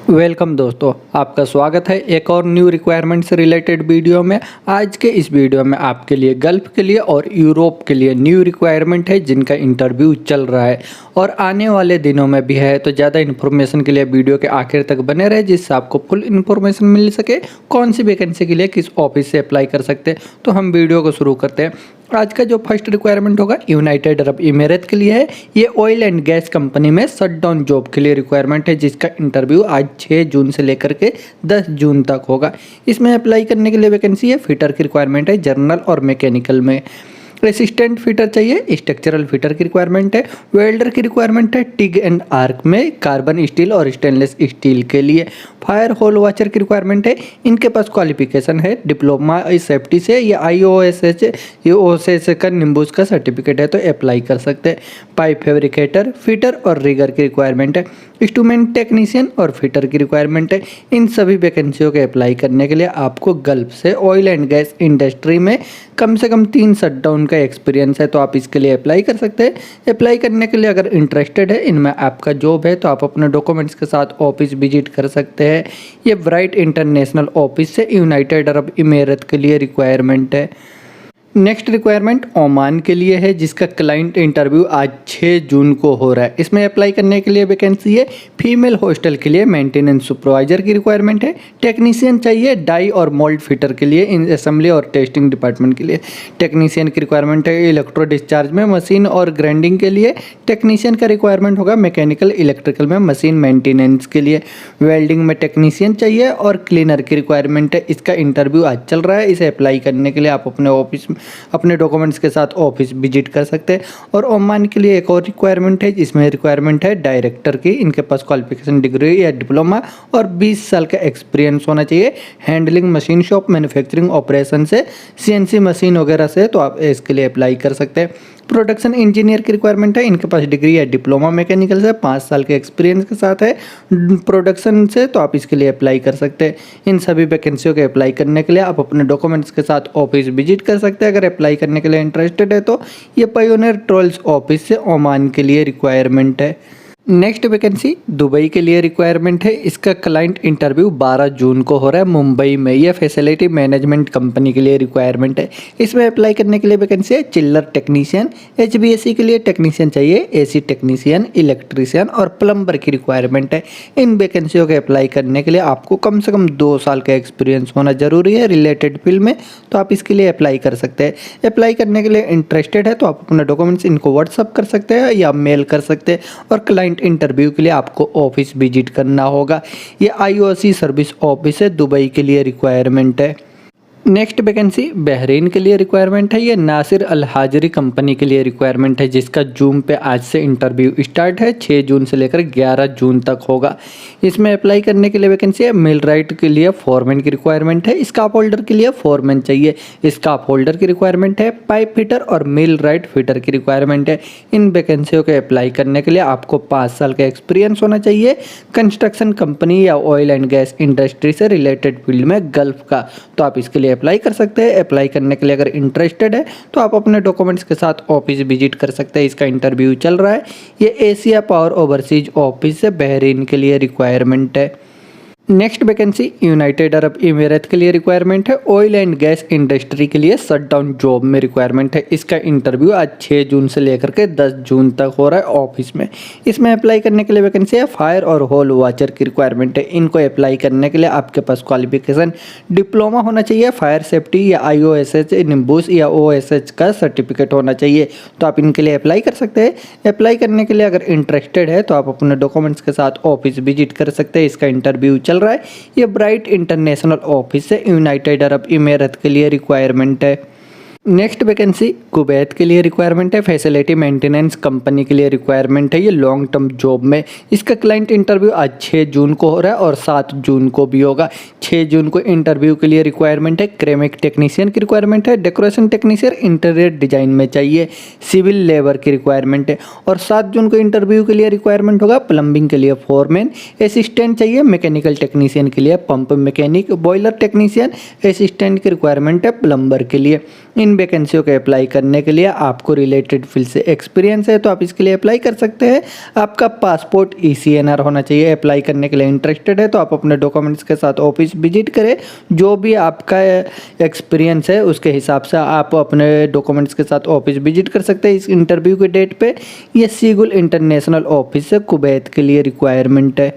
Welcome दोस्तों, आपका स्वागत है एक और न्यू रिक्वायरमेंट से रिलेटेड वीडियो में। आज के इस वीडियो में आपके लिए गल्फ के लिए और यूरोप के लिए न्यू रिक्वायरमेंट है जिनका इंटरव्यू चल रहा है और आने वाले दिनों में भी है। तो ज़्यादा इन्फॉर्मेशन के लिए वीडियो के आखिर तक बने रहे जिससे आपको फुल इन्फॉर्मेशन मिल सके कौन सी वैकेंसी के लिए किस ऑफिस से अप्लाई कर सकते हैं। तो हम वीडियो को शुरू करते हैं। आज का जो फर्स्ट रिक्वायरमेंट होगा यूनाइटेड अरब इमिरेट के लिए है। ये ऑयल एंड गैस कंपनी में शटडाउन जॉब के लिए रिक्वायरमेंट है जिसका इंटरव्यू आज 6 जून से लेकर के 10 जून तक होगा। इसमें अप्लाई करने के लिए वैकेंसी है। फिटर की रिक्वायरमेंट है, जर्नल और मैकेनिकल में। असिस्टेंट फिटर चाहिए, स्ट्रक्चरल फिटर की रिक्वायरमेंट है, वेल्डर की रिक्वायरमेंट है, टिग एंड आर्क में कार्बन स्टील और स्टेनलेस स्टील के लिए। फायर होल वॉचर की रिक्वायरमेंट है। इनके पास क्वालिफिकेशन है डिप्लोमा सेफ्टी से या IOSH का निम्बूस का सर्टिफिकेट है तो अप्लाई कर सकते हैं। पाइप फैब्रिकेटर, फिटर और रिगर की रिक्वायरमेंट है। इंस्ट्रूमेंट टेक्नीशियन और फिटर की रिक्वायरमेंट है। इन सभी वैकेंसियों के अप्लाई करने के लिए आपको गल्फ से ऑयल एंड गैस इंडस्ट्री में कम से कम 3 शटडाउन का एक्सपीरियंस है तो आप इसके लिए अप्लाई कर सकते हैं। अप्लाई करने के लिए अगर इंटरेस्टेड है इनमें आपका जॉब है तो आप अपने डॉक्यूमेंट्स के साथ ऑफिस विजिट कर सकते हैं। ये ब्राइट इंटरनेशनल ऑफिस से यूनाइटेड अरब इमिरेट के लिए रिक्वायरमेंट है। नेक्स्ट रिक्वायरमेंट ओमान के लिए है जिसका क्लाइंट इंटरव्यू आज 6 जून को हो रहा है। इसमें अप्लाई करने के लिए वैकेंसी है। फीमेल हॉस्टल के लिए मेंटेनेंस सुपरवाइजर की रिक्वायरमेंट है। टेक्नीशियन चाहिए डाई और मोल्ड फिटर के लिए, इन असेंबली और टेस्टिंग डिपार्टमेंट के लिए। टेक्नीशियन की रिक्वायरमेंट है इलेक्ट्रो डिस्चार्ज में, मशीन और ग्राइंडिंग के लिए। टेक्नीशियन का रिक्वायरमेंट होगा मैकेनिकल इलेक्ट्रिकल में, मशीन मेंटेनेंस के लिए। वेल्डिंग में टेक्नीशियन चाहिए और क्लीनर की रिक्वायरमेंट है। इसका इंटरव्यू आज चल रहा है। इसे अप्लाई करने के लिए आप अपने ऑफिस अपने डॉक्यूमेंट्स के साथ ऑफिस विजिट कर सकते हैं। और ओमान के लिए एक और रिक्वायरमेंट है जिसमें रिक्वायरमेंट है डायरेक्टर की। इनके पास क्वालिफिकेशन डिग्री या डिप्लोमा और 20 साल का एक्सपीरियंस होना चाहिए। Handling machine shop, manufacturing operation से, CNC मशीन वगैरह से तो आप इसके लिए अप्लाई कर सकते हैं। प्रोडक्शन इंजीनियर की रिक्वायरमेंट है। इनके पास डिग्री या डिप्लोमा मैकेनिकल से 5 साल के एक्सपीरियंस के साथ है प्रोडक्शन से तो आप इसके लिए अप्लाई कर सकते हैं। इन सभी वैकेंसियों के अप्लाई करने के लिए आप अपने डॉक्यूमेंट्स के साथ ऑफिस विजिट कर सकते हैं। अगर अप्लाई करने के लिए इंटरेस्टेड है तो ये पायोनियर ट्रोल्स ऑफिस से ओमान के लिए रिक्वायरमेंट है। नेक्स्ट वैकेंसी दुबई के लिए रिक्वायरमेंट है। इसका क्लाइंट इंटरव्यू 12 जून को हो रहा है मुंबई में। यह फैसिलिटी मैनेजमेंट कंपनी के लिए रिक्वायरमेंट है। इसमें अप्लाई करने के लिए वैकेंसी है चिल्लर टेक्नीशियन। HVAC के लिए टेक्नीशियन चाहिए, AC टेक्नीशियन, इलेक्ट्रीशियन और प्लम्बर की रिक्वायरमेंट है। इन वैकेंसियों के अप्लाई करने के लिए आपको कम से कम 2 साल का एक्सपीरियंस होना जरूरी है रिलेटेड फील्ड में तो आप इसके लिए अप्लाई कर सकते हैं। अप्लाई करने के लिए इंटरेस्टेड है तो आप अपने डॉक्यूमेंट्स इनको व्हाट्सअप कर सकते हैं या मेल कर सकते हैं। और क्लाइंट इंटरव्यू के लिए आपको ऑफिस विजिट करना होगा। ये IOC सर्विस ऑफिस है, दुबई के लिए रिक्वायरमेंट है। नेक्स्ट वैकेंसी बहरीन के लिए रिक्वायरमेंट है। ये नासिर अल हाजरी कंपनी के लिए रिक्वायरमेंट है जिसका जूम पे आज से इंटरव्यू स्टार्ट है। 6 जून से लेकर 11 जून तक होगा। इसमें अप्लाई करने के लिए वैकेंसी है। मिल राइट के लिए फोरमैन की रिक्वायरमेंट है। स्काफ होल्डर के लिए फोरमैन चाहिए, स्काफ होल्डर की रिक्वायरमेंट है। पाइप फिटर और मिल राइट फिटर की रिक्वायरमेंट है। इन वैकेंसियों के अप्लाई करने के लिए आपको 5 साल का एक्सपीरियंस होना चाहिए कंस्ट्रक्शन कंपनी या ऑयल एंड गैस इंडस्ट्री से रिलेटेड फील्ड में गल्फ का तो आप इसके लिए अप्लाई कर सकते हैं। अप्लाई करने के लिए अगर इंटरेस्टेड है तो आप अपने डॉक्यूमेंट्स के साथ ऑफिस विजिट कर सकते हैं। इसका इंटरव्यू चल रहा है। ये एशिया पावर ओवरसीज ऑफिस से बहरीन के लिए रिक्वायरमेंट है। Next vacancy United Arab emirate के लिए रिक्वायरमेंट है। ऑयल एंड गैस इंडस्ट्री के लिए शटडाउन जॉब में रिक्वायरमेंट है। इसका इंटरव्यू आज 6 जून से लेकर के 10 जून तक हो रहा है ऑफिस में। इसमें अप्लाई करने के लिए वैकेंसी है। फायर और होल वॉचर की रिक्वायरमेंट है। इनको अप्लाई करने के लिए आपके पास क्वालिफिकेशन डिप्लोमा होना चाहिए, फायर सेफ्टी या IOSH निम्बूस या OSH का सर्टिफिकेट होना चाहिए तो आप इनके लिए अप्लाई कर सकते हैं। अप्लाई करने के लिए अगर इंटरेस्टेड है तो आप अपने डॉक्यूमेंट्स के साथ ऑफिस विजिट कर सकते हैं। इसका इंटरव्यू चल रहा है। ये ब्राइट इंटरनेशनल ऑफिस से यूनाइटेड अरब इमिरेट के लिए रिक्वायरमेंट है। नेक्स्ट वैकेंसी कुवैत के लिए रिक्वायरमेंट है। फैसिलिटी मेंटेनेंस कंपनी के लिए रिक्वायरमेंट है। ये लॉन्ग टर्म जॉब में। इसका क्लाइंट इंटरव्यू आज 6 जून को हो रहा है और 7 जून को भी होगा। 6 जून को इंटरव्यू के लिए रिक्वायरमेंट है। क्रेमिक टेक्नीशियन की रिक्वायरमेंट है। डेकोरेशन टेक्नीशियन इंटीरियर डिजाइन में चाहिए। सिविल लेबर की रिक्वायरमेंट है। और 7 जून को इंटरव्यू के लिए रिक्वायरमेंट होगा प्लम्बिंग के लिए फोरमैन। असिस्टेंट चाहिए मैकेनिकल टेक्नीशियन के लिए pump mechanic. Boiler technician assistant की रिक्वायरमेंट है प्लम्बर के लिए। इन वैकेंसियों के अप्लाई करने के लिए आपको रिलेटेड फील्ड से एक्सपीरियंस है तो आप इसके लिए अप्लाई कर सकते हैं। आपका पासपोर्ट ECNR होना चाहिए। अप्लाई करने के लिए इंटरेस्टेड है तो आप अपने डॉक्यूमेंट्स के साथ ऑफिस विजिट करें। जो भी आपका एक्सपीरियंस है उसके हिसाब से आप अपने डॉक्यूमेंट्स के साथ ऑफिस विजिट कर सकते हैं। इस इंटरव्यू के डेट पे ये सीगुल इंटरनेशनल ऑफिस से कुवैत के लिए रिक्वायरमेंट है।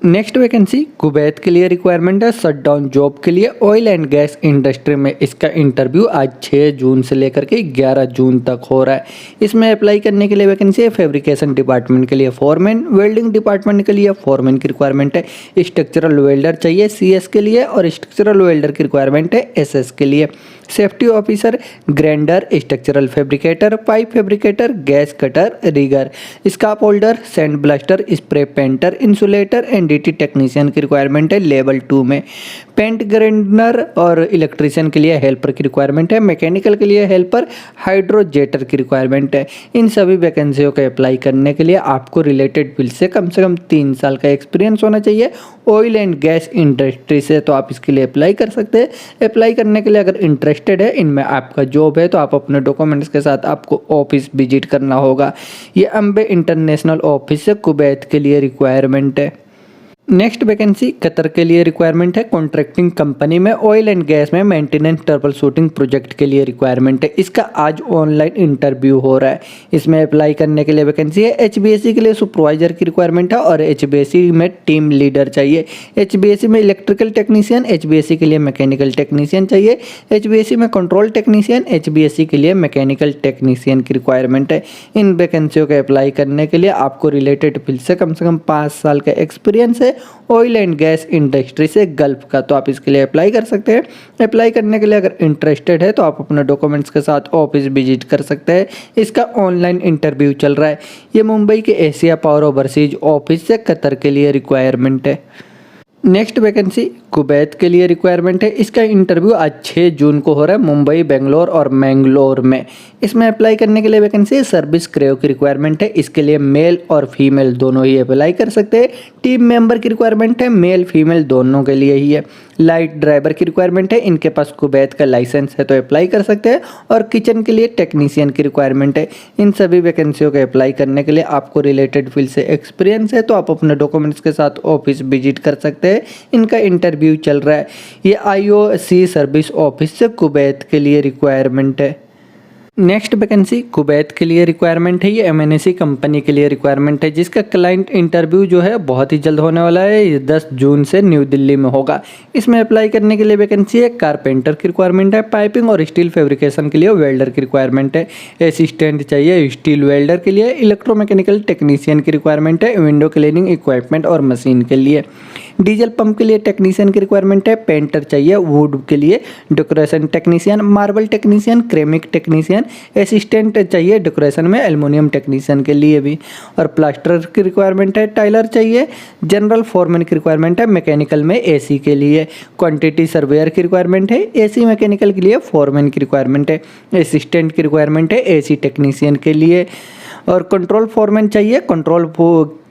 नेक्स्ट वैकेंसी कुवैत के लिए रिक्वायरमेंट है शट डाउन जॉब के लिए ऑयल एंड गैस इंडस्ट्री में। इसका इंटरव्यू आज 6 जून से लेकर के 11 जून तक हो रहा है। इसमें अप्लाई करने के लिए वैकेंसी है फैब्रिकेशन डिपार्टमेंट के लिए फॉरमैन, वेल्डिंग डिपार्टमेंट के लिए फॉरमैन की रिक्वायरमेंट है, स्ट्रक्चरल वेल्डर चाहिए CS के लिए और स्ट्रक्चरल वेल्डर की रिक्वायरमेंट है SS के लिए, safety officer, grinder, structural fabricator, pipe fabricator, gas cutter, rigger, scaffolder, sand blaster, spray painter, insulator and DT technician की रिक्वायरमेंट है लेवल 2 में। पेंट ग्राइंडर और इलेक्ट्रीशियन के लिए हेल्पर की रिक्वायरमेंट है। मैकेनिकल के लिए हेल्पर, हाइड्रोजेटर की रिक्वायरमेंट है। इन सभी वैकेंसियों के अप्लाई करने के लिए आपको रिलेटेड फील्ड से कम 3 साल का एक्सपीरियंस होना चाहिए। ऑयल एंड गैस इंडस्ट्री से तो आप इसके लिए अप्लाई कर सकते हैं। अप्लाई करने के लिए अगर इंटरेस्टेड है इनमें आपका जॉब है तो आप अपने डॉक्यूमेंट्स के साथ आपको ऑफिस विजिट करना होगा। ये अम्बे इंटरनेशनल ऑफिस से कुवैत के लिए रिक्वायरमेंट है। नेक्स्ट वैकेंसी कतर के लिए रिक्वायरमेंट है। कॉन्ट्रैक्टिंग कंपनी में ऑयल एंड गैस में मेंटेनेंस ट्रबल शूटिंग प्रोजेक्ट के लिए रिक्वायरमेंट है। इसका आज ऑनलाइन इंटरव्यू हो रहा है। इसमें अप्लाई करने के लिए वैकेंसी है HVAC के लिए सुपरवाइजर की रिक्वायरमेंट है और HVAC में टीम लीडर चाहिए। HVAC में इलेक्ट्रिकल टेक्नीशियन, HVAC के लिए मैकेनिकल टेक्नीशियन चाहिए, HVAC में कंट्रोल टेक्नीशियन, HVAC के लिए मैकेनिकल टेक्नीशियन की रिक्वायरमेंट है। इन वैकेंसियों के अप्लाई करने के लिए आपको रिलेटेड फील्ड से कम 5 साल का एक्सपीरियंस है। ऑयल एंड गैस इंडस्ट्री से गल्फ का तो आप इसके लिए अप्लाई कर सकते हैं। अप्लाई करने के लिए अगर इंटरेस्टेड है तो आप अपने डॉक्यूमेंट्स के साथ ऑफिस विजिट कर सकते हैं। इसका ऑनलाइन इंटरव्यू चल रहा है। ये मुंबई के एशिया पावर ओवरसीज ऑफिस से कतर के लिए रिक्वायरमेंट है। नेक्स्ट वैकेंसी कुवैत के लिए रिक्वायरमेंट है। इसका इंटरव्यू आज 6 जून को हो रहा है मुंबई, बेंगलोर और मैंगलोर में। इसमें अप्लाई करने के लिए वैकेंसी सर्विस क्रेव की रिक्वायरमेंट है। इसके लिए मेल और फीमेल दोनों ही अप्लाई कर सकते हैं। टीम मेंबर की रिक्वायरमेंट है, मेल फीमेल दोनों के लिए ही है। लाइट ड्राइवर की रिक्वायरमेंट है, इनके पास कुवैत का लाइसेंस है तो अप्लाई कर सकते हैं। और किचन के लिए टेक्नीशियन की रिक्वायरमेंट है। इन सभी वैकेंसियों के अप्लाई करने के लिए आपको रिलेटेड फील्ड से एक्सपीरियंस है तो आप अपने डॉक्यूमेंट्स के साथ ऑफिस विजिट कर सकते हैं। इनका इंटरव्यू चल रहा है। ये IOC सर्विस ऑफिस से कुवैत के लिए रिक्वायरमेंट है। नेक्स्ट वैकेंसी कुवैत के लिए रिक्वायरमेंट है। ये MNC कंपनी के लिए रिक्वायरमेंट है जिसका क्लाइंट इंटरव्यू जो है बहुत ही जल्द होने वाला है। ये 10 जून से न्यू दिल्ली में होगा। इसमें अप्लाई करने के लिए वैकेंसी है कारपेंटर की रिक्वायरमेंट है। पाइपिंग और स्टील फैब्रिकेशन के लिए वेल्डर की रिक्वायरमेंट है। असिस्टेंट चाहिए स्टील वेल्डर के लिए। इलेक्ट्रोमैकेनिकल टेक्नीशियन की रिक्वायरमेंट है। विंडो क्लीनिंग इक्विपमेंट और मशीन के लिए। डीजल पंप के लिए टेक्नीशियन की रिक्वायरमेंट है। पेंटर चाहिए वुड के लिए। Decoration technician, marble technician, ceramic technician, assistant चाहिए डेकोरेशन में, एल्युमिनियम टेक्नीशियन के लिए भी। और प्लास्टर की रिक्वायरमेंट है। टाइलर चाहिए। जनरल फोरमैन की रिक्वायरमेंट है मैकेनिकल में AC के लिए। क्वांटिटी सर्वेयर की रिक्वायरमेंट है। AC मैकेनिकल के लिए फोरमैन की रिक्वायरमेंट है। असिस्टेंट की रिक्वायरमेंट है AC टेक्नीशियन के लिए। और कंट्रोल फोरमैन चाहिए। कंट्रोल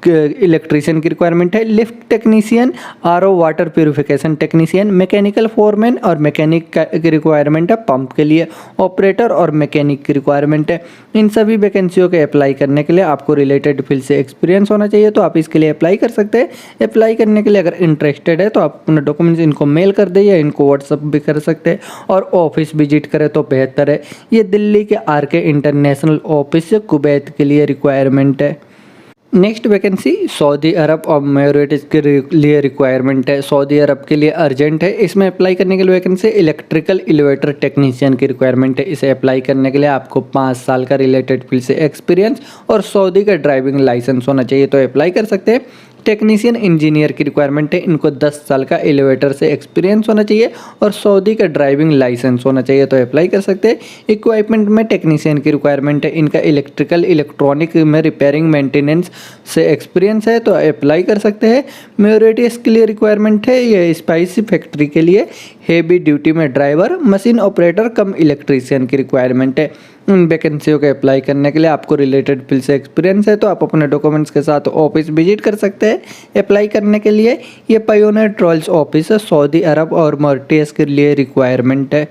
इलेक्ट्रीशियन की रिक्वायरमेंट है। Lift technician, RO water purification technician, mechanical foreman और मैकेनिक की रिक्वायरमेंट है पंप के लिए। ऑपरेटर और मैकेनिक की रिक्वायरमेंट है। इन सभी वैकेंसियों के अप्लाई करने के लिए आपको रिलेटेड फील्ड से एक्सपीरियंस होना चाहिए तो आप इसके लिए अप्लाई कर सकते हैं। अप्लाई करने के लिए अगर इंटरेस्टेड है तो आप अपने डॉक्यूमेंट्स इनको मेल कर दें या इनको व्हाट्सअप भी कर सकते हैं और ऑफिस विजिट करें तो बेहतर है। ये दिल्ली के RK इंटरनेशनल ऑफिस से कुवैत के लिए रिक्वायरमेंट है। नेक्स्ट वैकेंसी सऊदी अरब और मायोरिटीज़ के लिए रिक्वायरमेंट है। सऊदी अरब के लिए अर्जेंट है। इसमें अप्लाई करने के लिए वैकेंसी इलेक्ट्रिकल एलिवेटर टेक्नीशियन की रिक्वायरमेंट है। इसे अप्लाई करने के लिए आपको 5 साल का रिलेटेड फील्ड से एक्सपीरियंस और सऊदी का ड्राइविंग लाइसेंस होना चाहिए तो अप्लाई कर सकते हैं। टेक्नीशियन इंजीनियर की रिक्वायरमेंट है। इनको 10 साल का एलिवेटर से एक्सपीरियंस होना चाहिए और सऊदी का ड्राइविंग लाइसेंस होना चाहिए तो अप्लाई कर सकते हैं। इक्विपमेंट में टेक्नीशियन की रिक्वायरमेंट है। इनका इलेक्ट्रिकल इलेक्ट्रॉनिक में रिपेयरिंग मेंटेनेंस से एक्सपीरियंस है तो अप्लाई कर सकते हैं। मेरिटियस के लिए रिक्वायरमेंट है। ये स्पाइसी फैक्ट्री के लिए हेवी ड्यूटी में ड्राइवर, मशीन ऑपरेटर कम इलेक्ट्रीशियन की रिक्वायरमेंट है। उन वैकेंसियों के अप्लाई करने के लिए आपको रिलेटेड फील्ड से एक्सपीरियंस है तो आप अपने डॉक्यूमेंट्स के साथ ऑफिस विजिट कर सकते हैं। अप्लाई करने के लिए ये पायोनियर ट्रॉल्स ऑफिस है। सऊदी अरब और मॉरिशस के लिए रिक्वायरमेंट है।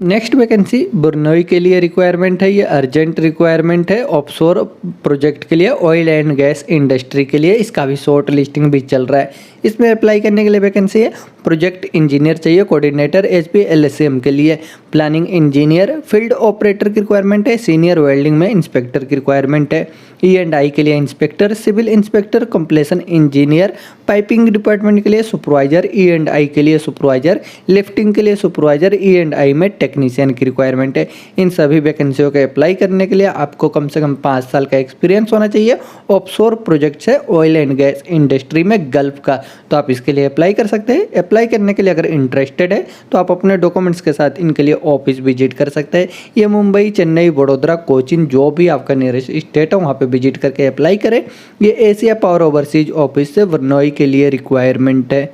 नेक्स्ट वैकेंसी बुरनोई के लिए रिक्वायरमेंट है। ये अर्जेंट रिक्वायरमेंट है ऑफशोर प्रोजेक्ट के लिए, ऑयल एंड गैस इंडस्ट्री के लिए। इसका भी शॉर्ट लिस्टिंग भी चल रहा है। इसमें अप्लाई करने के लिए वैकेंसी है प्रोजेक्ट इंजीनियर चाहिए, कोऑर्डिनेटर HPLSM के लिए, प्लानिंग इंजीनियर, फील्ड ऑपरेटर की रिक्वायरमेंट है, सीनियर वेल्डिंग में इंस्पेक्टर की रिक्वायरमेंट है, E&I के लिए inspector, civil inspector, completion engineer, piping department के लिए सुपरवाइजर, E&I के लिए सुपरवाइजर, लिफ्टिंग के लिए सुपरवाइजर, E&I में टेक्नीशियन की रिक्वायरमेंट है। इन सभी वैकेंसियों के अप्लाई करने के लिए आपको कम से कम 5 साल का एक्सपीरियंस होना चाहिए ऑफशोर प्रोजेक्ट से ऑयल एंड गैस इंडस्ट्री में गल्फ का, तो आप इसके लिए अप्लाई कर सकते हैं। अप्लाई करने के लिए अगर इंटरेस्टेड है तो आप अपने डॉक्यूमेंट्स के साथ इनके लिए ऑफिस विजिट कर सकते हैं। ये मुंबई, चेन्नई, बड़ौदा, कोचिन जो भी आपका नियरेस्ट स्टेट है वहाँ पे विजिट करके अप्लाई करें। ये एशिया पावर ओवरसीज ऑफिस से वर्नोई के लिए रिक्वायरमेंट है।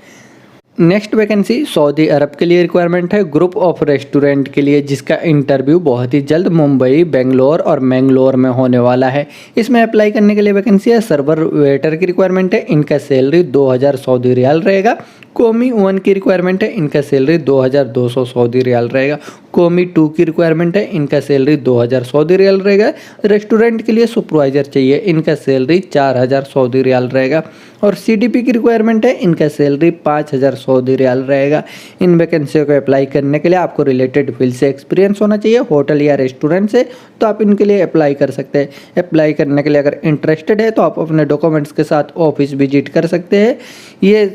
नेक्स्ट वैकेंसी सऊदी अरब के लिए रिक्वायरमेंट है ग्रुप ऑफ रेस्टोरेंट के लिए, जिसका इंटरव्यू बहुत ही जल्द मुंबई, बेंगलोर और मैंगलोर में होने वाला है। इसमें अप्लाई करने के लिए वैकेंसी है सर्वर वेटर की रिक्वायरमेंट है। इनका सैलरी 2000 सऊदी रियाल रहेगा। कोमी 1 की रिक्वायरमेंट है। इनका सैलरी 2200 सऊदी रियाल रहेगा। कोमी 2 की रिक्वायरमेंट है। इनका सैलरी 2000 सऊदी रियाल रहेगा। रेस्टोरेंट के लिए सुपरवाइजर चाहिए। इनका सैलरी 4000 सऊदी रियाल रहेगा। और CDP की रिक्वायरमेंट है। इनका सैलरी 5000 सऊदी रियाल रहेगा। इन वैकेंसियों को अप्लाई करने के लिए आपको रिलेटेड फील्ड से एक्सपीरियंस होना चाहिए, होटल या रेस्टोरेंट से, तो आप इनके लिए अप्लाई कर सकते हैं। अप्लाई करने के लिए अगर इंटरेस्टेड है तो आप अपने डॉक्यूमेंट्स के साथ ऑफिस विजिट कर सकते हैं। ये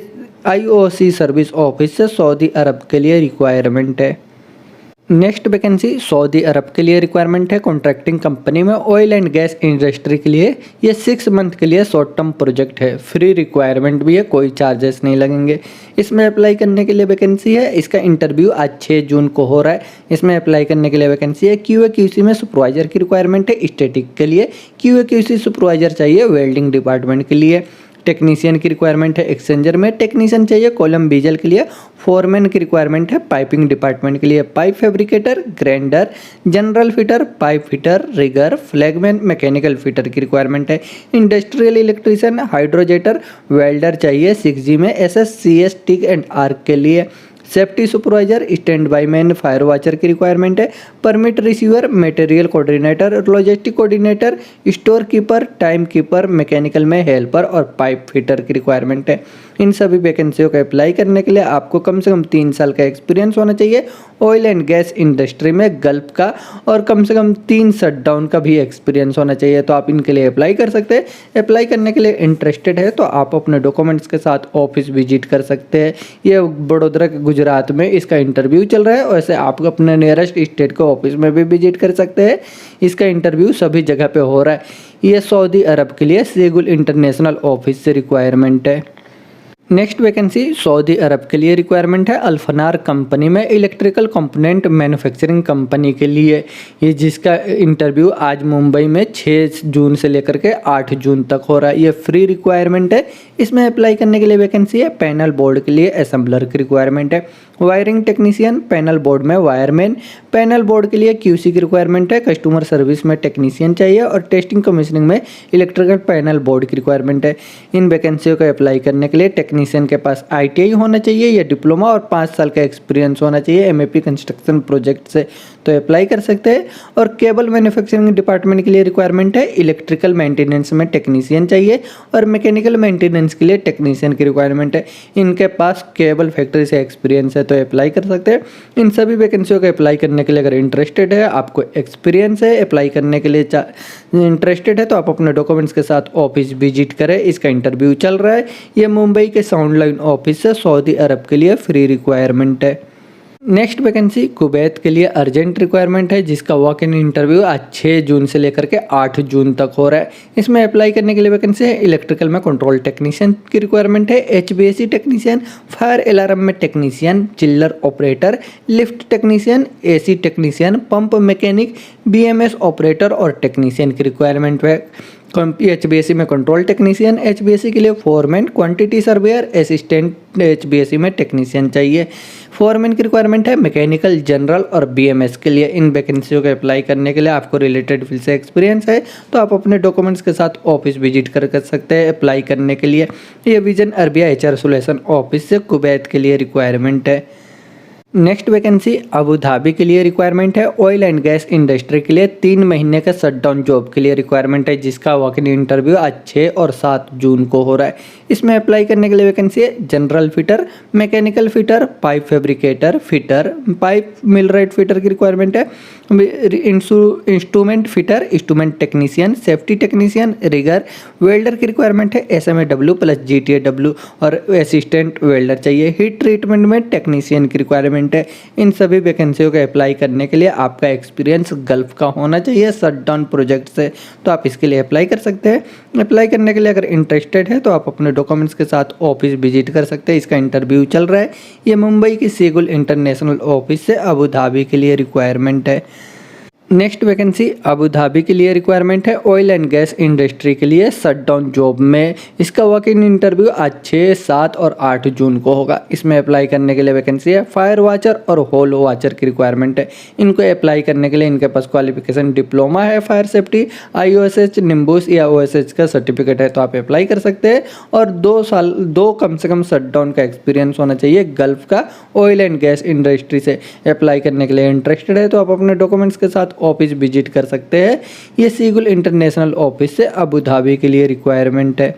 IOC सर्विस ऑफिस से सऊदी अरब के लिए रिक्वायरमेंट है। नेक्स्ट वैकेंसी सऊदी अरब के लिए रिक्वायरमेंट है कॉन्ट्रैक्टिंग कंपनी में ऑयल एंड गैस इंडस्ट्री के लिए। ये 6 मंथ के लिए शॉर्ट टर्म प्रोजेक्ट है। फ्री रिक्वायरमेंट भी है, कोई चार्जेस नहीं लगेंगे। इसमें अप्लाई करने के लिए वैकेंसी है। इसका इंटरव्यू आज 6 जून को हो रहा है। इसमें अप्लाई करने के लिए वैकेंसी है QA/QC में सुपरवाइजर की रिक्वायरमेंट है। स्टैटिक के लिए QA/QC सुपरवाइजर चाहिए। वेल्डिंग डिपार्टमेंट के लिए टेक्नीशियन की रिक्वायरमेंट है। एक्सचेंजर में टेक्नीशियन चाहिए। कॉलम बीजल के लिए फोरमैन की रिक्वायरमेंट है। पाइपिंग डिपार्टमेंट के लिए pipe fabricator, grinder, general fitter, pipe fitter, rigger, flagman, mechanical fitter की रिक्वायरमेंट है। इंडस्ट्रियल इलेक्ट्रीशियन, हाइड्रोजेटर, वेल्डर चाहिए। 6G में SS, CS, TIG and arc के लिए। Safety supervisor, stand by man, fire watcher की requirement है। Permit receiver, material coordinator, logistic coordinator, store keeper, time keeper, mechanical में helper और pipe fitter की requirement है। इन सभी वैकेंसियों को अप्लाई करने के लिए आपको कम से कम 3 साल का एक्सपीरियंस होना चाहिए ऑयल एंड गैस इंडस्ट्री में गल्फ का, और कम से कम 3 शटडाउन का भी एक्सपीरियंस होना चाहिए। तो आप इनके लिए अप्लाई कर सकते हैं। अप्लाई करने के लिए इंटरेस्टेड है तो आप अपने डॉक्यूमेंट्स के साथ ऑफिस विजिट कर सकते हैं। ये बड़ोदरा के गुजरात में इसका इंटरव्यू चल रहा है। वैसे आप अपने नियरेस्ट स्टेट के ऑफिस में भी विजिट कर सकते हैं। इसका इंटरव्यू सभी जगह पे हो रहा है। ये सऊदी अरब के लिए शेगुल इंटरनेशनल ऑफिस से रिक्वायरमेंट है। नेक्स्ट वैकेंसी सऊदी अरब के लिए रिक्वायरमेंट है अल्फनार कंपनी में इलेक्ट्रिकल कंपोनेंट मैन्युफैक्चरिंग कंपनी के लिए। ये जिसका इंटरव्यू आज मुंबई में 6 जून से लेकर के 8 जून तक हो रहा है। ये फ्री रिक्वायरमेंट है। इसमें अप्लाई करने के लिए वैकेंसी है पैनल बोर्ड के लिए असेंबलर की रिक्वायरमेंट है। वायरिंग टेक्नीशियन, पैनल बोर्ड में वायरमैन, पैनल बोर्ड के लिए QC की रिक्वायरमेंट है। कस्टमर सर्विस में टेक्नीशियन चाहिए और टेस्टिंग कमीशनिंग में इलेक्ट्रिकल पैनल बोर्ड की रिक्वायरमेंट है। इन वैकेंसियों को अप्लाई करने के लिए टेक्नीशियन के पास ITI होना चाहिए या डिप्लोमा और 5 साल का एक्सपीरियंस होना चाहिए MEP कंस्ट्रक्शन प्रोजेक्ट से, तो अप्लाई कर सकते हैं। और केबल मैन्युफैक्चरिंग डिपार्टमेंट के लिए रिक्वायरमेंट है इलेक्ट्रिकल मेंटेनेंस में टेक्नीशियन चाहिए और मैकेनिकल मेंटेनेंस के लिए टेक्नीशियन की रिक्वायरमेंट है। इनके पास केबल फैक्ट्री से एक्सपीरियंस है तो अप्लाई कर सकते हैं। इन सभी वैकेंसियों को अप्लाई करने के लिए अगर इंटरेस्टेड है, आपको एक्सपीरियंस है, अप्लाई करने के लिए इंटरेस्टेड है, तो आप अपने डॉक्यूमेंट्स के साथ ऑफिस विजिट करें। इसका इंटरव्यू चल रहा है। ये मुंबई के साउंड लाइन ऑफिस से सऊदी अरब के लिए फ्री रिक्वायरमेंट है। नेक्स्ट वैकेंसी कुवैत के लिए अर्जेंट रिक्वायरमेंट है, जिसका वॉक इन इंटरव्यू आज 6 जून से लेकर के 8 जून तक हो रहा है। इसमें अप्लाई करने के लिए वैकेंसी है इलेक्ट्रिकल में कंट्रोल टेक्नीशियन की रिक्वायरमेंट है। HVAC टेक्नीशियन, फायर अलार्म में टेक्नीशियन, चिल्लर operator, lift technician, AC technician, pump mechanic, BMS operator और टेक्नीशियन की रिक्वायरमेंट है। HVAC में कंट्रोल टेक्नीशियन, HVAC के लिए foreman, quantity surveyor, assistant HVAC में टेक्नीशियन चाहिए। फोरमैन की रिक्वायरमेंट है मैकेनिकल, जनरल और BMS के लिए। इन वैकेंसियों को अप्लाई करने के लिए आपको रिलेटेड फील्ड से एक्सपीरियंस है तो आप अपने डॉक्यूमेंट्स के साथ ऑफिस विजिट कर सकते हैं अप्लाई करने के लिए। ये vision Arabia HR solution office से कुवैत के लिए रिक्वायरमेंट है। नेक्स्ट वैकेंसी अबू धाबी के लिए रिक्वायरमेंट है। ऑयल एंड गैस इंडस्ट्री के लिए 3 महीने का शटडाउन जॉब के लिए रिक्वायरमेंट है, जिसका वॉक इन इंटरव्यू आज 6 और 7 जून को हो रहा है। इसमें अप्लाई करने के लिए वैकेंसी है general fitter, mechanical fitter, pipe fabricator, fitter, pipe millwright fitter की रिक्वायरमेंट है, instrument fitter, instrument technician, safety technician, rigger, welder की रिक्वायरमेंट है, SMAW प्लस GTAW और असिस्टेंट वेल्डर चाहिए। हीट ट्रीटमेंट में टेक्नीशियन की रिक्वायरमेंट है। इन सभी वैकेंसियों का अप्लाई करने के लिए आपका एक्सपीरियंस गल्फ का होना चाहिए शटडाउन प्रोजेक्ट से, तो आप इसके लिए अप्लाई कर सकते हैं। अप्लाई करने के लिए अगर इंटरेस्टेड है तो आप अपने डॉक्यूमेंट्स के साथ ऑफिस विजिट कर सकते हैं। इसका इंटरव्यू चल रहा है। ये मुंबई की सीगुल इंटरनेशनल ऑफिस से अबू धाबी के लिए रिक्वायरमेंट है। नेक्स्ट वैकेंसी अबू धाबी के लिए रिक्वायरमेंट है। ऑयल एंड गैस इंडस्ट्री के लिए शटडाउन जॉब में इसका वॉक इन इंटरव्यू आज 6, 7 और 8 जून को होगा। इसमें अप्लाई करने के लिए वैकेंसी है फायर वॉचर और होल वॉचर की रिक्वायरमेंट है। इनको अप्लाई करने के लिए इनके पास क्वालिफिकेशन डिप्लोमा है फायर सेफ्टी, IOSH, निम्बूस या OSH का सर्टिफिकेट है, तो आप अप्लाई कर सकते हैं। और 2 कम से कम शटडाउन का एक्सपीरियंस होना चाहिए गल्फ का ऑयल एंड गैस इंडस्ट्री से। अप्लाई करने के लिए इंटरेस्टेड है तो आप अपने डॉक्यूमेंट्स के साथ ऑफिस विजिट कर सकते हैं। ये सीगुल इंटरनेशनल ऑफिस से अबू धाबी के लिए रिक्वायरमेंट है।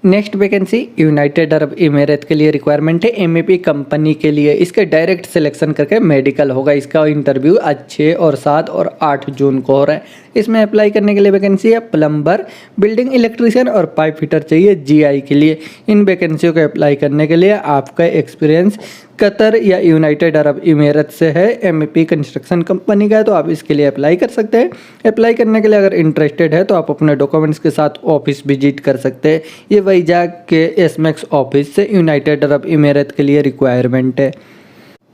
Next vacancy United Arab emirate के लिए रिक्वायरमेंट है। MEP कंपनी के लिए इसके डायरेक्ट सिलेक्शन करके मेडिकल होगा। इसका इंटरव्यू आज 6 और 7 और 8 जून को हो रहा है। इसमें अप्लाई करने के लिए वैकेंसी है प्लम्बर, बिल्डिंग इलेक्ट्रीशियन और पाइप फिटर चाहिए GI के लिए। इन वैकेंसियों को अप्लाई करने के लिए आपका एक्सपीरियंस कतर या यूनाइटेड अरब इमिरेट से है, MEP कंस्ट्रक्शन कंपनी का है, तो आप इसके लिए अप्लाई कर सकते हैं। अप्लाई करने के लिए अगर इंटरेस्टेड है तो आप अपने डॉक्यूमेंट्स के साथ ऑफिस विजिट कर सकते हैं। ये वैजाग के SMAX ऑफिस से यूनाइटेड अरब इमिरेट के लिए रिक्वायरमेंट है।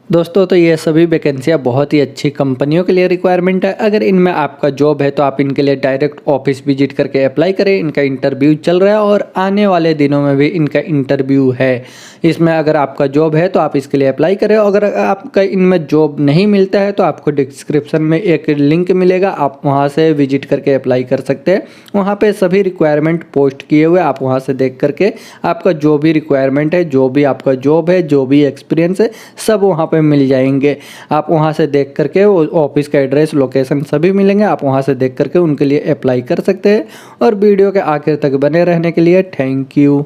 दोस्तों तो ये सभी वैकेंसियाँ बहुत ही अच्छी कंपनियों के लिए रिक्वायरमेंट है। अगर इनमें आपका जॉब है तो आप इनके लिए डायरेक्ट ऑफिस विजिट करके अप्लाई करें। इनका इंटरव्यू चल रहा है और आने वाले दिनों में भी इनका इंटरव्यू है। इसमें अगर आपका जॉब है तो आप इसके लिए अप्लाई करें। अगर आपका इनमें जॉब नहीं मिलता है तो आपको डिस्क्रिप्शन में एक लिंक मिलेगा, आप वहाँ से विजिट करके अप्लाई कर सकते हैं। वहाँ पर सभी रिक्वायरमेंट पोस्ट किए हुए, आप वहाँ से देख करके आपका जो भी रिक्वायरमेंट है, जो भी आपका जॉब है, जो भी एक्सपीरियंस है, सब वहाँ पर मिल जाएंगे। आप वहां से देख करके वो ऑफिस का एड्रेस, लोकेशन सभी मिलेंगे। आप वहां से देख करके उनके लिए अप्लाई कर सकते हैं। और वीडियो के आखिर तक बने रहने के लिए थैंक यू।